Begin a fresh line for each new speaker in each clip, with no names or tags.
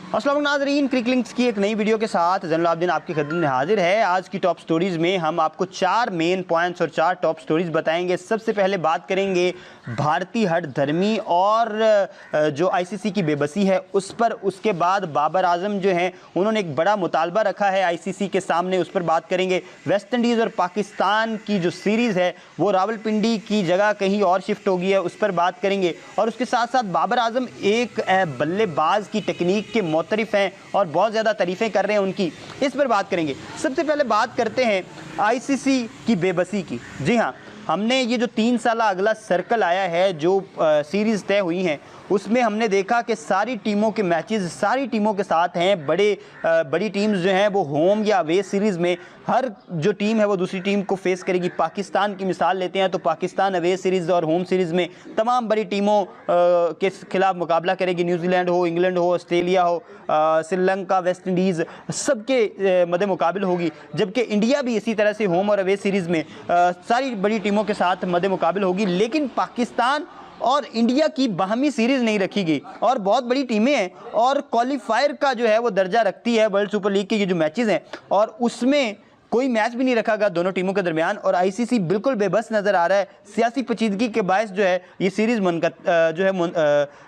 अस्सलाम नाज़रीन, क्रिकलिंक्स की एक नई वीडियो के साथ ज़ैनुल आपकी खिदमत में हाजिर है। आज की टॉप स्टोरीज़ में हम आपको 4 मेन पॉइंट्स और 4 टॉप स्टोरीज़ बताएंगे। सबसे पहले बात करेंगे भारतीय हठ धर्मी और जो आईसीसी की बेबसी है उस पर। उसके बाद बाबर आजम जो हैं उन्होंने एक बड़ा मुतालबा रखा है आईसीसी के सामने, उस पर बात करेंगे। वेस्ट इंडीज़ और पाकिस्तान की जो सीरीज़ है वो रावलपिंडी की जगह कहीं और शिफ्ट हो गई है, उस पर बात करेंगे। और उसके साथ साथ बाबर आजम एक बल्लेबाज की टेक्निक के मोतरिफ हैं और बहुत ज़्यादा तारीफ़ें कर रहे हैं उनकी, इस पर बात करेंगे। सबसे पहले बात करते हैं आईसीसी की बेबसी की। जी हाँ, हमने ये जो 3 साल अगला सर्कल आया है, जो सीरीज़ तय हुई हैं, उसमें हमने देखा कि सारी टीमों के मैचेस सारी टीमों के साथ हैं। बड़ी टीम्स जो हैं वो होम या अवे सीरीज़ में हर जो टीम है वो दूसरी टीम को फेस करेगी। पाकिस्तान की मिसाल लेते हैं तो पाकिस्तान अवे सीरीज़ और होम सीरीज़ में तमाम बड़ी टीमों के खिलाफ मुकाबला करेगी। न्यूजीलैंड हो, इंग्लैंड हो, ऑस्ट्रेलिया हो, श्रीलंका, वेस्ट इंडीज़, सबके मद्दे मुकाबले होगी। जबकि इंडिया भी इसी तरह से होम और अवे सीरीज़ में सारी बड़ी टीमों के साथ मद्दे मुकाबले होगी। लेकिन पाकिस्तान और इंडिया की बाहमी सीरीज़ नहीं रखी गई और बहुत बड़ी टीमें हैं और क्वालिफायर का जो है वो दर्जा रखती है वर्ल्ड सुपर लीग के ये जो मैचेस हैं, और उसमें कोई मैच भी नहीं रखा गया दोनों टीमों के दरमियान। और आईसीसी बिल्कुल बेबस नज़र आ रहा है। सियासी पेचीदगी के बायस जो है ये सीरीज़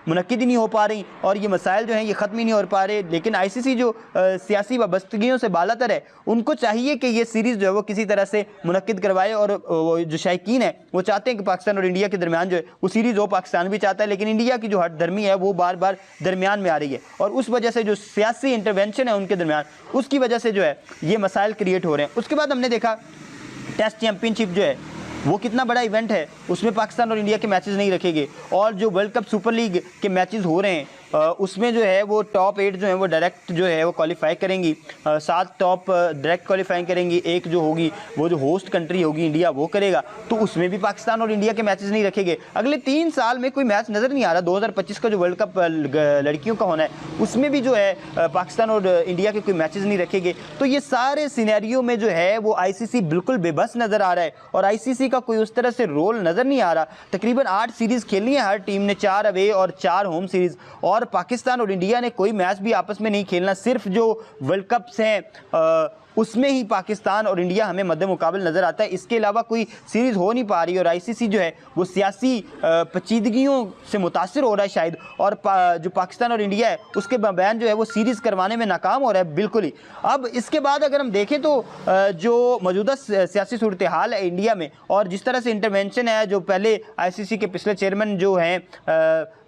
मुनक्किद ही नहीं हो पा रही और ये मसाइल जो हैं ये ख़त्म ही नहीं हो पा रहे। लेकिन आईसीसी जो सियासी वाबस्तगियों से बालातर है, उनको चाहिए कि ये सीरीज़ जो है वो किसी तरह से मुनक्किद करवाए। और जो शायकीन है वो चाहते हैं कि पाकिस्तान और इंडिया के दरमियान जो है वो सीरीज़ हो। पाकिस्तान भी चाहता है, लेकिन इंडिया की जो हठ धर्मी है वो बार बार दरमियान में आ रही है और उस वजह से जो सियासी इंटरवेंशन है उनके दरमियान, उसकी वजह से जो है ये मसाइल क्रिएट हो रहे हैं। उसके बाद हमने देखा टेस्ट चैंपियनशिप जो है वो कितना बड़ा इवेंट है, उसमें पाकिस्तान और इंडिया के मैचेस नहीं रखेंगे। और जो वर्ल्ड कप सुपर लीग के मैचेस हो रहे हैं उसमें जो है वो टॉप 8 जो है वो डायरेक्ट जो है वो क्वालिफाई करेंगी। 7 टॉप डायरेक्ट क्वालिफाई करेंगी, एक जो होगी वो जो होस्ट कंट्री होगी इंडिया वो करेगा। तो उसमें भी पाकिस्तान और इंडिया के मैचेस नहीं रखेंगे। अगले 3 साल में कोई मैच नज़र नहीं आ रहा। 2025 का जो वर्ल्ड कप लड़कियों का होना है उसमें भी जो है पाकिस्तान और इंडिया के कोई मैचेस नहीं रखेंगे। तो ये सारे सिनेरियो में जो है वो आईसीसी बिल्कुल बेबस नज़र आ रहा है और आईसीसी का कोई उस तरह से रोल नज़र नहीं आ रहा। तकरीबन 8 सीरीज़ खेलनी है हर टीम ने, 4 अवे और 4 होम सीरीज़, और पाकिस्तान और इंडिया ने कोई मैच भी आपस में नहीं खेलना। सिर्फ जो वर्ल्ड कप्स हैं उसमें ही पाकिस्तान और इंडिया हमें मद्दे मुकाबले नज़र आता है। इसके अलावा कोई सीरीज़ हो नहीं पा रही और आईसीसी जो है वो सियासी पेचीदगियों से मुतासिर हो रहा है शायद, और जो पाकिस्तान और इंडिया है उसके बयान जो है वो सीरीज़ करवाने में नाकाम हो रहा है बिल्कुल ही। अब इसके बाद अगर हम देखें तो जो मौजूदा सियासी सूरत हाल है इंडिया में और जिस तरह से इंटरवेंशन है, जो पहले आईसीसी के पिछले चेयरमैन जो हैं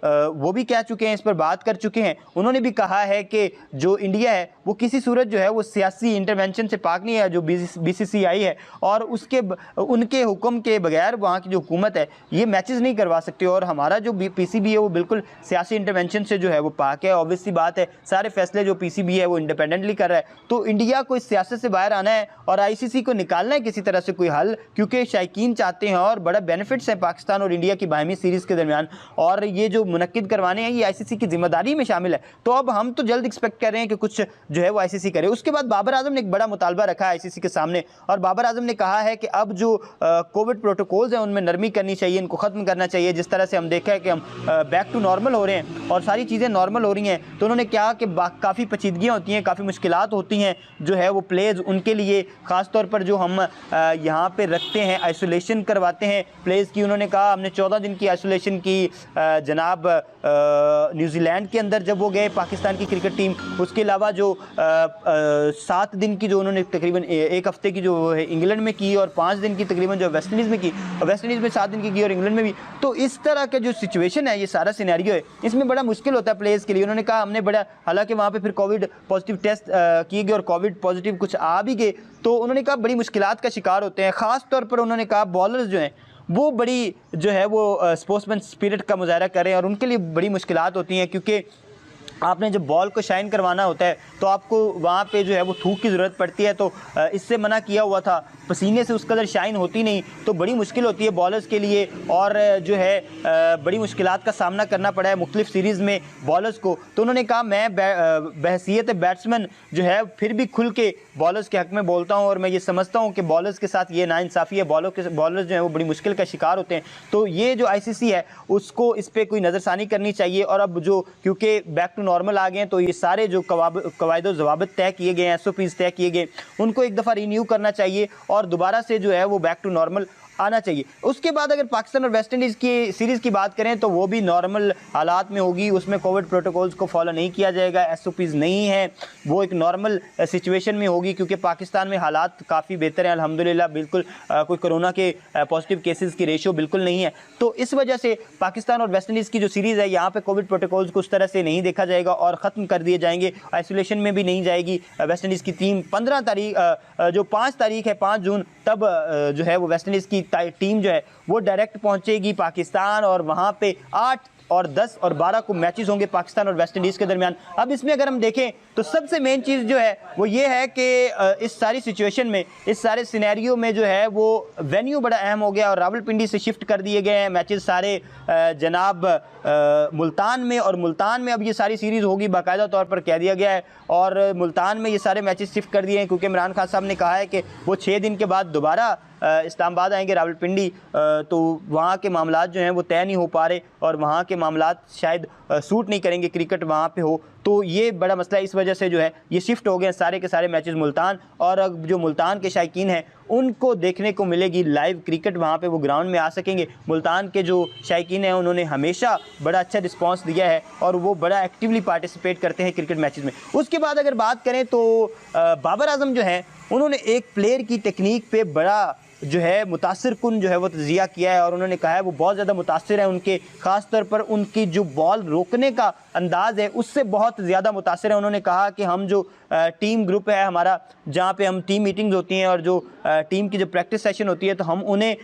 वो भी कह चुके हैं, इस पर बात कर चुके हैं। उन्होंने भी कहा है कि जो इंडिया है वो किसी सूरत जो है वो सियासी इंटरवेंशन से पाक नहीं है, जो बीसीसीआई है, और उनके हुक्म के बगैर वहाँ की जो हुकूमत है ये मैचेस नहीं करवा सकती। और हमारा जो पीसीबी है वो बिल्कुल सियासी इंटरवेंशन से जो है वो पाक है। ऑब्वियसली बात है, सारे फैसले जो पीसीबी है वो इंडिपेंडेंटली कर रहा है। तो इंडिया को इस सियासत से बाहर आना है और आईसीसी को निकालना है किसी तरह से कोई हल, क्योंकि शायकीन चाहते हैं और बड़ा बेनिफिट्स है पाकिस्तान और इंडिया की बाहमी सीरीज़ के दरमियान, और ये जो मुनक्किद करवाने हैं ये आईसीसी की जिम्मेदारी में शामिल है। तो अब हम तो जल्द एक्सपेक्ट कर रहे हैं कि कुछ जो है वो आईसीसी करे। उसके बाद बाबर आजम ने एक बड़ा मुतालबा रखा है आईसीसी के सामने, और बाबर आजम ने कहा है कि अब जो कोविड प्रोटोकॉल्स हैं उनमें नरमी करनी चाहिए, इनको ख़त्म करना चाहिए। जिस तरह से हम देखा है कि हम बैक टू नॉर्मल हो रहे हैं और सारी चीज़ें नॉर्मल हो रही हैं, तो उन्होंने कहा कि काफ़ी पेचीदगियाँ होती हैं, काफ़ी मुश्किलात होती हैं जो है वो प्लेयर्स उनके लिए, ख़ास तौर पर जो हम यहाँ पे रखते हैं, आइसोलेशन करवाते हैं प्लेयर्स की। उन्होंने कहा हमने 14 दिन की आइसोलेशन की जनाब न्यूजीलैंड के अंदर जब वो गए पाकिस्तान की क्रिकेट टीम। उसके अलावा जो 7 दिन की जो उन्होंने तकरीबन 1 हफ्ते की जो है इंग्लैंड में की, और 5 दिन की तकरीबन जो वेस्ट इंडीज़ में की, वेस्ट इंडीज़ में 7 दिन की और इंग्लैंड में भी। तो इस तरह का जो सिचुएशन है, ये सारा सिनेरियो है, इसमें बड़ा मुश्किल होता है प्लेयर्स के लिए। उन्होंने कहा हमने बड़ा, हालांकि वहाँ पे फिर कोविड पॉजिटिव टेस्ट किए गए और कोविड पॉजिटिव कुछ आ भी गए, तो उन्होंने कहा बड़ी मुश्किलात का शिकार होते हैं। ख़ास तौर पर उन्होंने कहा बॉलर्स जो हैं वो बड़ी जो है वो स्पोर्ट्समैन स्पिरिट का मुजाहरा करें और उनके लिए बड़ी मुश्किलात होती हैं, क्योंकि आपने जब बॉल को शाइन करवाना होता है तो आपको वहाँ पे जो है वो थूक की ज़रूरत पड़ती है। तो इससे मना किया हुआ था पसीने से उस कदर शाइन होती नहीं, तो बड़ी मुश्किल होती है बॉलर्स के लिए, और जो है बड़ी मुश्किलात का सामना करना पड़ा है मुख्तलिफ सीरीज़ में बॉलर्स को। तो उन्होंने कहा मैं बहसीयत बैट्समैन जो है फिर भी खुल के बॉलर्स के हक़ में बोलता हूँ, और मैं ये समझता हूँ कि बॉलर्स के साथ ये नाइंसाफ़ी है, बॉलर्स जो है वो बड़ी मुश्किल का शिकार होते हैं। तो ये जो ICC है उसको इस पर कोई नज़रसानी करनी चाहिए, और अब जो क्योंकि बैक टू नॉर्मल आ गए हैं, तो ये सारे जो कवायद ज़वाबित तय किए गए हैं, SOPs तय किए गए, उनको एक दफ़ा रीन्यू करना चाहिए और दोबारा से जो है वो बैक टू नॉर्मल आना चाहिए। उसके बाद अगर पाकिस्तान और वेस्ट इंडीज़ की सीरीज़ की बात करें तो वो भी नॉर्मल हालात में होगी, उसमें कोविड प्रोटोकॉल्स को फॉलो नहीं किया जाएगा, SOPs नहीं है, वो एक नॉर्मल सिचुएशन में होगी, क्योंकि पाकिस्तान में हालात काफ़ी बेहतर हैं अल्हम्दुलिल्लाह, बिल्कुल कोई कोरोना के पॉजिटिव केसेस की रेशियो बिल्कुल नहीं है। तो इस वजह से पाकिस्तान और वेस्ट इंडीज़ की जो सीरीज़ है यहाँ पर कोविड प्रोटोकॉल्स को उस तरह से नहीं देखा जाएगा और ख़त्म कर दिए जाएंगे, आइसोलेशन में भी नहीं जाएगी वेस्ट इंडीज़ की टीम। 15 तारीख जो 5 तारीख है 5 जून, तब जो है वो वेस्ट इंडीज़ की टीम जो है वो डायरेक्ट पहुंचेगी पाकिस्तान, और वहां पे 8 और 10 और 12 को मैचेस होंगे पाकिस्तान और वेस्ट इंडीज़ के दरमियान। अब इसमें अगर हम देखें तो सबसे मेन चीज़ जो है वो ये है कि इस सारी सिचुएशन में, इस सारे सिनेरियो में जो है वो वेन्यू बड़ा अहम हो गया, और रावलपिंडी से शिफ्ट कर दिए गए हैं मैचेस सारे जनाब मुल्तान में, और मुल्तान में अब ये सारी सीरीज़ होगी बाकायदा तौर पर कह दिया गया है, और मुल्तान में ये सारे मैचेस शिफ्ट कर दिए हैं, क्योंकि इमरान खान साहब ने कहा है कि वो 6 दिन के बाद दोबारा इस्लामाबाद आएंगे रावलपिंडी, तो वहाँ के मामलात जो हैं वो तय नहीं हो पा रहे, और वहाँ के मामलात शायद सूट नहीं करेंगे क्रिकेट वहाँ पे हो, तो ये बड़ा मसला है। इस वजह से जो है ये शिफ्ट हो गए सारे के सारे मैचेस मुल्तान, और अब जो मुल्तान के शायकीन हैं उनको देखने को मिलेगी लाइव क्रिकेट, वहाँ पे वो ग्राउंड में आ सकेंगे। मुल्तान के जो शायकीन हैं उन्होंने हमेशा बड़ा अच्छा रिस्पांस दिया है, और वो बड़ा एक्टिवली पार्टिसिपेट करते हैं क्रिकेट मैचेस में। उसके बाद अगर बात करें तो बाबर आजम जो है उन्होंने एक प्लेयर की टेक्निक पे बड़ा जो है मुतासिर कुन जो है वो तजिया किया है, और उन्होंने कहा है वो बहुत ज़्यादा मुतासिर है उनके, ख़ास तौर पर उनकी जो बॉल रोकने का अंदाज़ है उससे बहुत ज़्यादा मुतासिर है। उन्होंने कहा कि हम जो टीम ग्रुप है हमारा, जहाँ पे हम टीम मीटिंग्स होती हैं और जो टीम की जो प्रैक्टिस सेशन होती है, तो हम उन्हें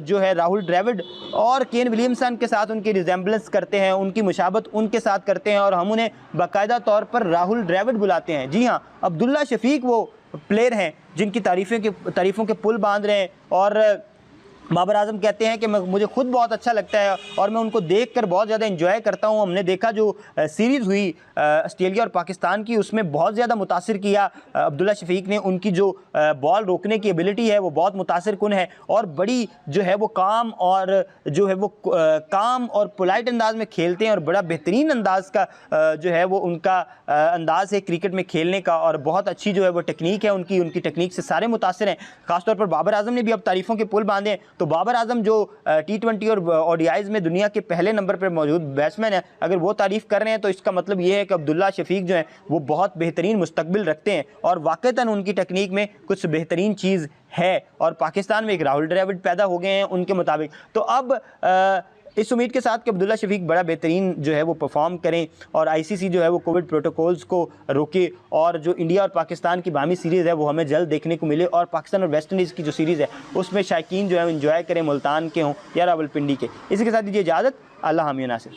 जो है राहुल द्रविड़ और केन विलियमसन के साथ उनकी रिजेंबलेंस करते हैं, उनकी मुशाबत उनके साथ करते हैं, और हम उन्हें बाकायदा तौर पर राहुल द्रविड़ बुलाते हैं। जी हाँ, अब्दुल्ला शफीक वो प्लेयर हैं जिनकी तारीफ़ों के पुल बांध रहे हैं, और बाबर आजम कहते हैं कि मुझे खुद बहुत अच्छा लगता है और मैं उनको देखकर बहुत ज़्यादा एंजॉय करता हूँ। हमने देखा जो सीरीज़ हुई ऑस्ट्रेलिया और पाकिस्तान की, उसमें बहुत ज़्यादा मुतासिर किया अब्दुल्ला शफीक ने। उनकी जो बॉल रोकने की एबिलिटी है वो बहुत मुतासिर कुन है, और बड़ी जो है वो काम और पोलाइट अंदाज में खेलते हैं, और बड़ा बेहतरीन अंदाज का जो है वो उनका अंदाज़ है क्रिकेट में खेलने का, और बहुत अच्छी जो है वो टेक्निक है उनकी टेक्निक से सारे मुतासिर हैं। ख़ासतौर पर बाबर आजम ने भी अब तारीफ़ों के पुल बांधे। तो बाबर आजम जो T20 और ODIs में दुनिया के पहले नंबर पर मौजूद बैट्समैन है, अगर वो तारीफ़ कर रहे हैं तो इसका मतलब ये है कि अब्दुल्ला शफीक जो है वो बहुत बेहतरीन मुस्तकबिल रखते हैं, और वाक़तन उनकी टेक्निक में कुछ बेहतरीन चीज़ है, और पाकिस्तान में एक राहुल द्रविड़ पैदा हो गए हैं उनके मुताबिक। तो अब इस उम्मीद के साथ कि अब्दुल्ला शफीक बड़ा बेहतरीन जो है वो परफॉर्म करें, और ICC जो है वो कोविड प्रोटोकॉल्स को रोके, और जो इंडिया और पाकिस्तान की बामी सीरीज़ है वो हमें जल्द देखने को मिले, और पाकिस्तान और वेस्ट इंडीज़ की जो सीरीज़ है उसमें शायकीन जो है एंजॉय करें, मुल्तान के हों या रावलपिंडी के। इसी के साथ दीजिए इजाज़त। अल्लाह हामी नासिर।